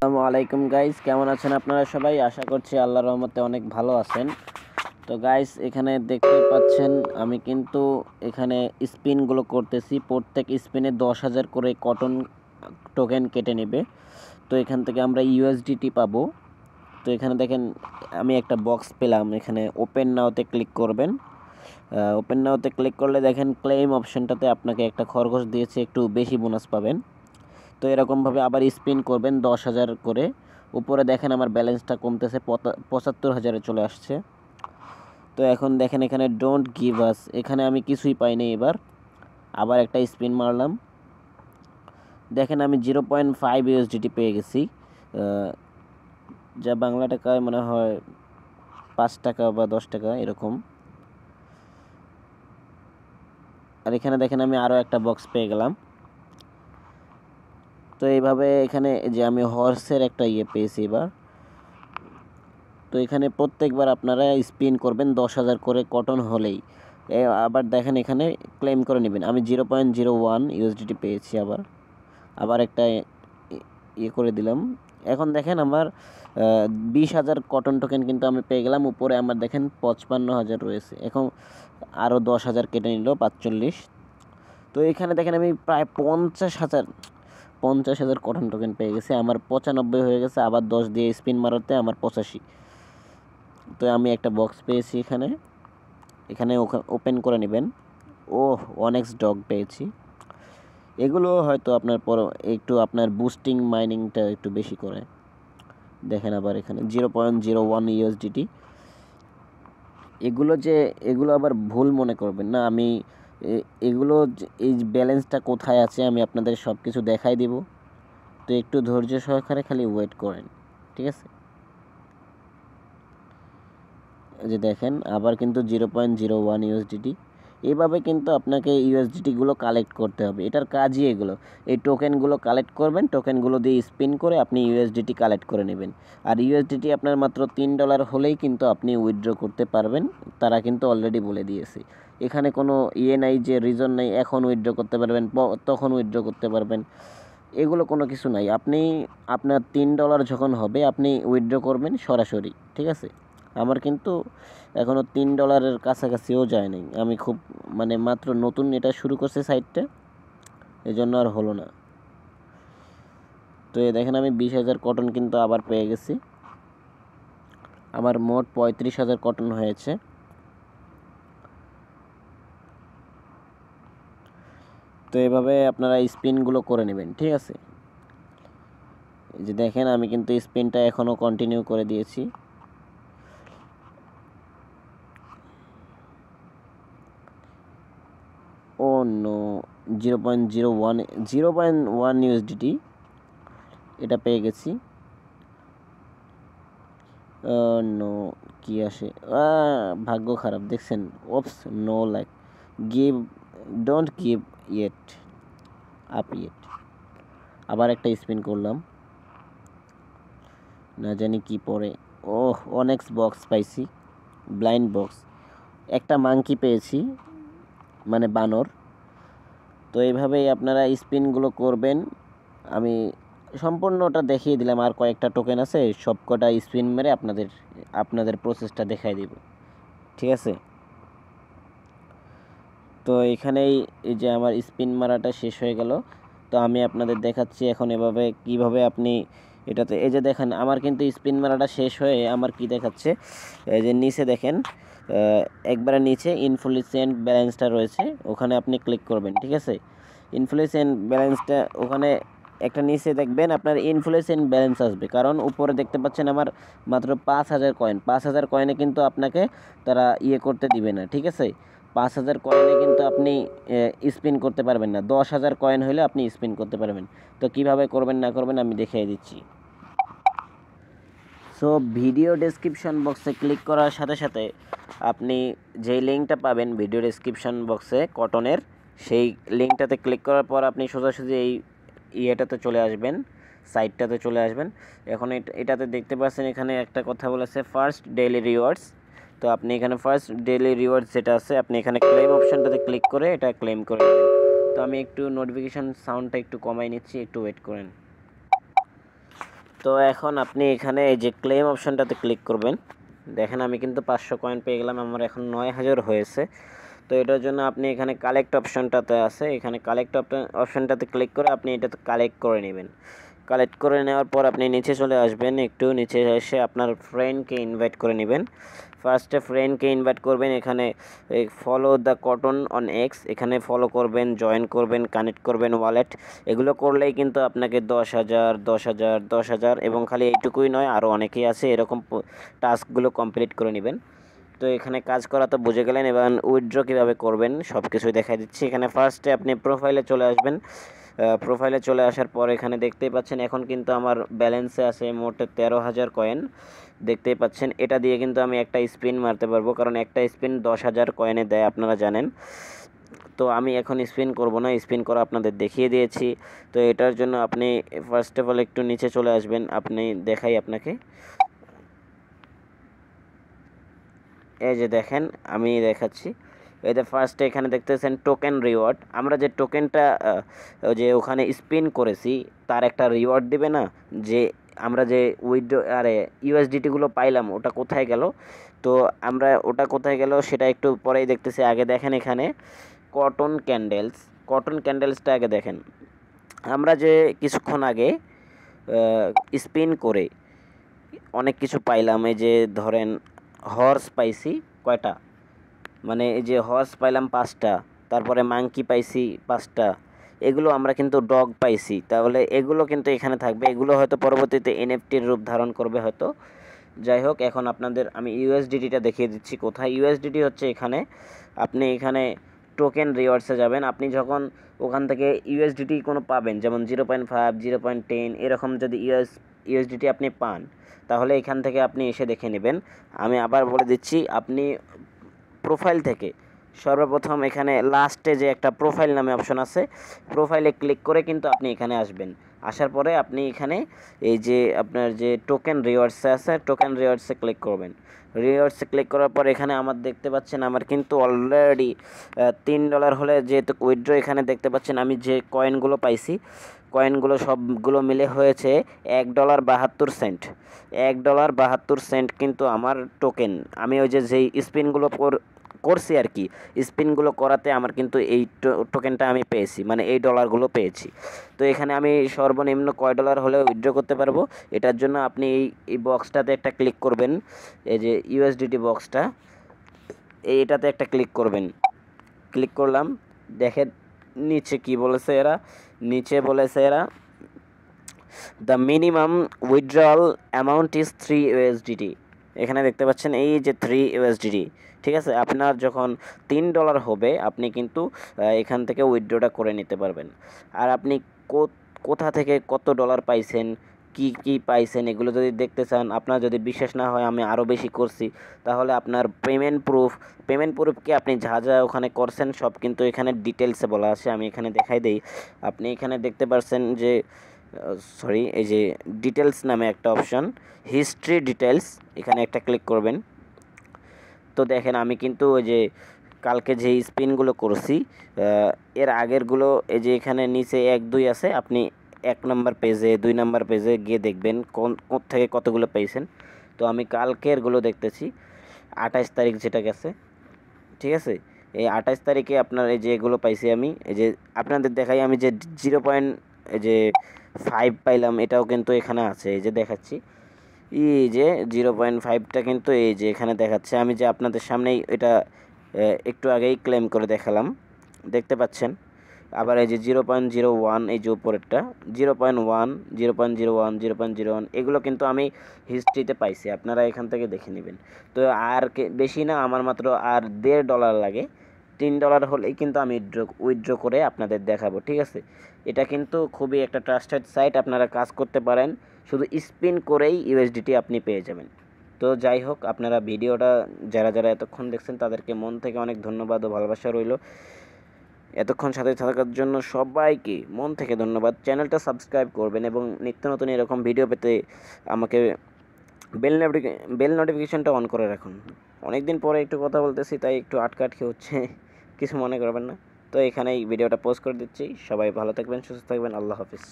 আসসালামু আলাইকুম গাইস, কেমন আছেন আপনারা সবাই? আশা করছি আল্লাহর রহমতে অনেক ভালো আছেন। তো গাইস, এখানে দেখতে পাচ্ছেন আমি কিন্তু এখানে স্পিনগুলো করতেছি। প্রত্যেক স্পিনে 10,000 করে কটন টোকেন কেটে নেবে। তো এখান থেকে আমরা ইউএসডিটি পাবো। তো এখানে দেখেন আমি একটা বক্স পেলাম। এখানে ওপেন নাওতে ক্লিক করবেন। ওপেন নাওতে ক্লিক করলে দেখেন ক্লেম অপশনটাতে আপনাকে একটা খরগোশ দিয়েছে, একটু বেশি বোনাস পাবেন। তো এরকমভাবে আবার স্পিন করবেন 10,000 করে। উপরে দেখেন আমার ব্যালেন্সটা কমতেছে, 75,000-এ চলে আসছে। তো এখন দেখেন এখানে ডোন্ট গিভ আস, এখানে আমি কিছুই পাইনি। এবার আবার একটা স্পিন মারলাম, দেখেন আমি 0.5 ইউএসডিটি পেয়ে গেছি, যা বাংলা টাকায় মনে হয় 5 টাকা বা 10 টাকা এরকম। আর এখানে দেখেন আমি আরও একটা বক্স পেয়ে গেলাম। তো এইভাবে এখানে যে আমি হর্সের একটা পেয়েছি এবার। তো এখানে প্রত্যেকবার আপনারা স্পিন করবেন 10,000 করে কটন হলেই। আবার দেখেন এখানে ক্লেম করে নেবেন। আমি 0.01 ইউএসডিটি পেয়েছি। আবার একটা করে দিলাম। এখন দেখেন আমার 20,000 কটন টোকেন কিন্তু আমি পেয়ে গেলাম। উপরে আমার দেখেন 55,000 রয়েছে। এখন আরও 10,000 কেটে নিল 45। তো এখানে দেখেন আমি প্রায় 50,000 কটন টোকেন পেয়ে গেছি। আমার 95 হয়ে গেছে। আবার 10 দিয়ে স্পিন মারাতে আমার 85। তো আমি একটা বক্স পেয়েছি এখানে ওপেন করে নেবেন। অনেক্স ডগ পেয়েছি। এগুলো হয়তো আপনার একটু আপনার বুস্টিং মাইনিংটা একটু বেশি করে। দেখেন আবার এখানে 0.01 ইউএসডিটি। এগুলো আবার ভুল মনে করবেন না। আমি এগুলো এই ব্যালেন্সটা কোথায় আছে আমি আপনাদের সব কিছু দেখাই দিব। তো একটু ধৈর্য সহকারে খালি ওয়েট করেন, ঠিক আছে? যে দেখেন আবার কিন্তু 0.01 ইউএসডিটি। এইভাবে কিন্তু আপনাকে ইউএসডিটিগুলো কালেক্ট করতে হবে। এটার কাজই এগুলো। এই টোকেনগুলো কালেক্ট করবেন, টোকেনগুলো দিয়ে স্পিন করে আপনি ইউএসডিটি কালেক্ট করে নেবেন। আর ইউএসডিটি আপনার মাত্র $3 হলেই কিন্তু আপনি উইথড্র করতে পারবেন। তারা কিন্তু অলরেডি বলে দিয়েছে। এখানে কোনো নাই যে রিজন নাই এখন উইথড্র করতে পারবেন, তখন উইথড্র করতে পারবেন, এগুলো কোনো কিছু নাই। আপনি আপনার $3 যখন হবে আপনি উইথড্র করবেন সরাসরি, ঠিক আছে? আমার কিন্তু এখনও $3 কাছাকাছিও যায় নাই। আমি খুব মাত্র নতুন এটা শুরু করছে সাইটটা, এই জন্য আর হলো না। তো দেখেন আমি 20,000 কটন কিন্তু আবার পেয়ে গেছি। আমার মোট 35,000 কটন হয়েছে। তো এভাবে আপনারা স্পিনগুলো করে নেবেন, ঠিক আছে? এই যে দেখেন আমি কিন্তু স্পিনটা এখনও কন্টিনিউ করে দিয়েছি। নো, 0.01 ইউএসডিটি এটা পেয়ে গেছি। নো, কি আসে? ভাগ্য খারাপ, দেখছেন? Oops, no like give, don't give yet up yet. আবার একটা স্পিন করলাম, না জানি কি পড়ে। অনেক্স বক্স পাইছি, ব্লাইন্ড বক্স। একটা মাংকি পেয়েছি, মানে বানর। তো এইভাবেই আপনারা স্পিনগুলো করবেন। আমি সম্পূর্ণটা দেখিয়ে দিলাম। আর কয়েকটা টোকেন আছে, সবকটা স্পিন মেরে আপনাদের প্রসেসটা দেখাই দিব, ঠিক আছে? তো এখানেই এই যে আমার স্পিন মারাটা শেষ হয়ে গেল। তো আমি আপনাদের দেখাচ্ছি এখন এভাবে কিভাবে আপনি এটাতে, এই যে দেখেন আমার কিন্তু স্পিন মারাটা শেষ হয়ে আমার কি দেখাচ্ছে, এই যে নিচে দেখেন একবারে নিচে ইনফ্লুয়েন্ট ব্যালেন্সটা রয়েছে, ওখানে আপনি ক্লিক করবেন, ঠিক আছে? ইনফ্লুয়েন্ট ব্যালেন্সটা ওখানে একটা নিচে দেখবেন আপনার ইনফ্লুয়েন্ট ব্যালেন্স আসবে, কারণ উপরে দেখতে পাচ্ছেন আমার মাত্র 5,000 কয়েন। 5,000 কয়েনে কিন্তু আপনাকে তারা করতে দিবে না, ঠিক আছে? 5,000 কয়েনে কিন্তু আপনি স্পিন করতে পারবেন না। 10,000 কয়েন হলে আপনি স্পিন করতে পারবেন। তো কিভাবে করবেন না করবেন আমি দেখিয়ে দিচ্ছি। সো ভিডিও ডেসক্রিপশন বক্সে ক্লিক করার সাথে সাথে আপনি যেই লিঙ্কটা পাবেন ভিডিও ডেসক্রিপশন বক্সে কটনের, সেই লিঙ্কটাতে ক্লিক করার পর আপনি সোজাসুজি এই ইয়েটাতে চলে আসবেন, সাইটটাতে চলে আসবেন। এখন এটাতে দেখতে পাচ্ছেন এখানে একটা কথা বলেছে ফার্স্ট ডেইলি রিওয়ার্ডস। তো আপনি এখানে ফার্স্ট ডেইলি রিওয়ার্ডস যেটা আছে আপনি এখানে ক্লেম অপশনটাতে ক্লিক করে এটা ক্লেম করে নেবেন। তো আমি একটু নোটিফিকেশান সাউন্ডটা একটু কমাই নিচ্ছি, একটু ওয়েট করেন। তো এখন আপনি এখানে এই যে ক্লেম অপশনটাতে ক্লিক করবেন। দেখেন আমি কিন্তু 500 কয়েন পেয়ে গেলাম, আমার এখন 9000 হয়েছে। তো এটার জন্য আপনি এখানে কালেক্ট অপশনটাতে আছে, এখানে কালেক্ট অপশনটাতে ক্লিক করে আপনি এটাতে কালেক্ট করে নেবেন। কালেক্ট করে নেওয়ার পর আপনি নিচে চলে আসবেন, একটু নিচে এসে আপনার ফ্রেন্ডকে ইনভাইট করে নেবেন। ফার্স্টে ফ্রেন্ডকে ইনভাইট করবেন, এখানে follow the cotton on x, এখানে ফলো করবেন, জয়েন করবেন, কানেক্ট করবেন ওয়ালেট। এগুলো করলেই কিন্তু আপনাকে 10,000 10,000 10,000 এবং খালি এইটুকুই নয়, আরও অনেকেই আছে এরকম টাস্কগুলো কমপ্লিট করে নেবেন। তো এখানে কাজ করা তো বুঝে গেলেন, এবার উইথড্র কীভাবে করবেন সব কিছুই দেখা দিচ্ছি। এখানে ফার্স্টে আপনি প্রোফাইলে চলে আসবেন। প্রোফাইলে চলে আসার পর এখানে দেখতেই পাচ্ছেন এখন কিন্তু আমার ব্যালেন্সে আছে মোট 13,000 কয়েন, দেখতেই পাচ্ছেন। এটা দিয়ে কিন্তু আমি একটা স্পিন মারতে পারবো, কারণ একটা স্পিন 10,000 কয়েনে দেয়, আপনারা জানেন। তো আমি এখন স্পিন করব না, স্পিন করা আপনাদের দেখিয়ে দিয়েছি। তো এটার জন্য আপনি ফার্স্ট অফ অল একটু নিচে চলে আসবেন, আপনি দেখাই আপনাকে। এই যে দেখেন আমি দেখাচ্ছি, এই যে ফার্স্টে এখানে দেখতেছেন টোকেন রিওয়ার্ড। আমরা যে টোকেনটা যে ওখানে স্পিন করেছি তার একটা রিওয়ার্ড দিবে না, যে আমরা যে উইথড্র আরে ইউএসডিটিগুলো পাইলাম ওটা কোথায় গেল। তো আমরা ওটা কোথায় গেল সেটা একটু পরেই দেখতেছি, আগে দেখেন এখানে কটন ক্যান্ডেলসটা আগে দেখেন। আমরা যে কিছুক্ষণ আগে স্পিন করে অনেক কিছু পাইলাম, এই যে ধরেন হর্স পাইছি কয়টা, মানে এই যে হর্স পাইলাম 5টা, তারপরে মাংকি পাইছি 5টা, এগুলো আমরা কিন্তু ডগ পাইছি। তাহলে এগুলো কিন্তু এখানে থাকবে, এগুলো হয়তো পরবর্তীতে এনএফটির রূপ ধারণ করবে হয়তো। যাই হোক, এখন আপনাদের আমি ইউএসডিটিটা দেখিয়ে দিচ্ছি কোথায়। ইউএসডিটি হচ্ছে এখানে, আপনি এখানে টোকেন রিওয়ার্ডসে যাবেন। আপনি যখন ওখান থেকে ইউএসডিটি কোনো পাবেন, যেমন 0.5 0.10 এরকম যদি ইউএসডিটি আপনি পান, তাহলে এখান থেকে আপনি এসে দেখে নেবেন। আমি আবার বলে দিচ্ছি, আপনি প্রোফাইল থেকে সর্বপ্রথম এখানে লাস্টে যে একটা প্রোফাইল নামে অপশন আছে, প্রোফাইলে ক্লিক করে কিন্তু আপনি এখানে আসবেন। আসার পরে আপনি এখানে এই যে আপনার যে টোকেন রিওয়ার্ডসে আছে, টোকেন রিওয়ার্ডসে ক্লিক করবেন। রিওয়ার্ডসে ক্লিক করার পর এখানে আমার দেখতে পাচ্ছেন আমার কিন্তু অলরেডি $3 হলে যেহেতু উইথড্র, এখানে দেখতে পাচ্ছেন আমি যে কয়েনগুলো পাইছি, কয়েনগুলো সবগুলো মিলে হয়েছে $1.72। $1.72 কিন্তু আমার টোকেন। আমি ওই যে যেই স্পিনগুলো করছি আর কি, স্পিনগুলো করাতে আমার কিন্তু এই টোকেনটা আমি পেয়েছি, মানে এই ডলারগুলো পেয়েছি। তো এখানে আমি সর্বনিম্ন কয় ডলার হলে উইথড্র করতে পারবো, এটার জন্য আপনি এই বক্সটাতে একটা ক্লিক করবেন, এই যে ইউএসডিটি বক্সটা, এইটাতে একটা ক্লিক করবেন। ক্লিক করলাম, দেখেন নিচে কি বলেছে এরা, নিচে বলেছে এরা the minimum withdrawal amount is 3 USDT। এখানে দেখতে পাচ্ছেন এই যে 3 USDT, ঠিক আছে। আপনার যখন $3 হবে আপনি কিন্তু এখান থেকে উইথড্রটা করে নিতে পারবেন। আর আপনি কোথা থেকে কত ডলার পাইছেন, কি কি পাইছেন, এগুলো যদি দেখতে চান, আপনার যদি বিশ্বাস না হয় আমি আরও বেশি করছি, তাহলে আপনার পেমেন্ট প্রুফ কি আপনি যা যা ওখানে করছেন সব কিন্তু এখানে ডিটেলসে বলা আছে। আমি এখানে দেখাই দেই, আপনি এখানে দেখতে পাচ্ছেন যে এই যে ডিটেলস নামে একটা অপশন, হিস্ট্রি ডিটেলস, এখানে একটা ক্লিক করবেন। তো দেখেন আমি কিন্তু ওই যে কালকে যে স্পিনগুলো করছি এর আগেরগুলো এই যে এখানে নিচে 1 2 আছে, আপনি 1 নম্বর পেজে 2 নম্বর পেজে গিয়ে দেখবেন কোন থেকে কতগুলো পেয়েছেন। তো আমি কালকেরগুলো দেখতেছি, 28 তারিখ যেটা গেছে, ঠিক আছে। এই 28 তারিখে আপনার এই যে এগুলো পাইছি আমি, এই যে আপনাদের দেখাই, আমি যে 0.5 পাইলাম, এটাও কিন্তু এখানে আছে, এই যে দেখাচ্ছি, এই যে 0.5টা কিন্তু এই যে এখানে দেখাচ্ছে। আমি যে আপনাদের সামনেই এটা একটু আগেই ক্লেম করে দেখালাম, দেখতে পাচ্ছেন। আবার এই যে 0.01, এই যে উপরেরটা 0.1 0.01 0.01, এগুলো কিন্তু আমি হিস্ট্রিতে পাইছি, আপনারা এখান থেকে দেখে নেবেন। তো আর বেশি না, আমার মাত্র আর $1.5 লাগে। $3 হলেই কিন্তু আমি উইথড্র করে আপনাদের দেখাবো, ঠিক আছে। এটা কিন্তু খুবই একটা ট্রাস্টেড সাইট, আপনারা কাজ করতে পারেন, শুধু স্পিন করেই ইউএসডিটি আপনি পেয়ে যাবেন। তো যাই হোক, আপনারা ভিডিওটা যারা যারা এতক্ষণ দেখছেন তাদেরকে মন থেকে অনেক ধন্যবাদ ও ভালোবাসা রইল। এতক্ষণ সাথে থাকার জন্য সবাইকে মন থেকে ধন্যবাদ। চ্যানেলটা সাবস্ক্রাইব করবেন এবং নিত্য নতুন এরকম ভিডিও পেতে আমাকে বেল নোটিফিকেশনটা অন করে রাখুন। অনেক দিন পরে একটু কথা বলতেছি, তাই একটু আটকাটকি হচ্ছে, কিছু মনে করবেন না। তো এখানেই ভিডিওটা পোস্ট করে দিচ্ছি। সবাই ভালো থাকবেন, সুস্থ থাকবেন, আল্লাহ হাফিজ।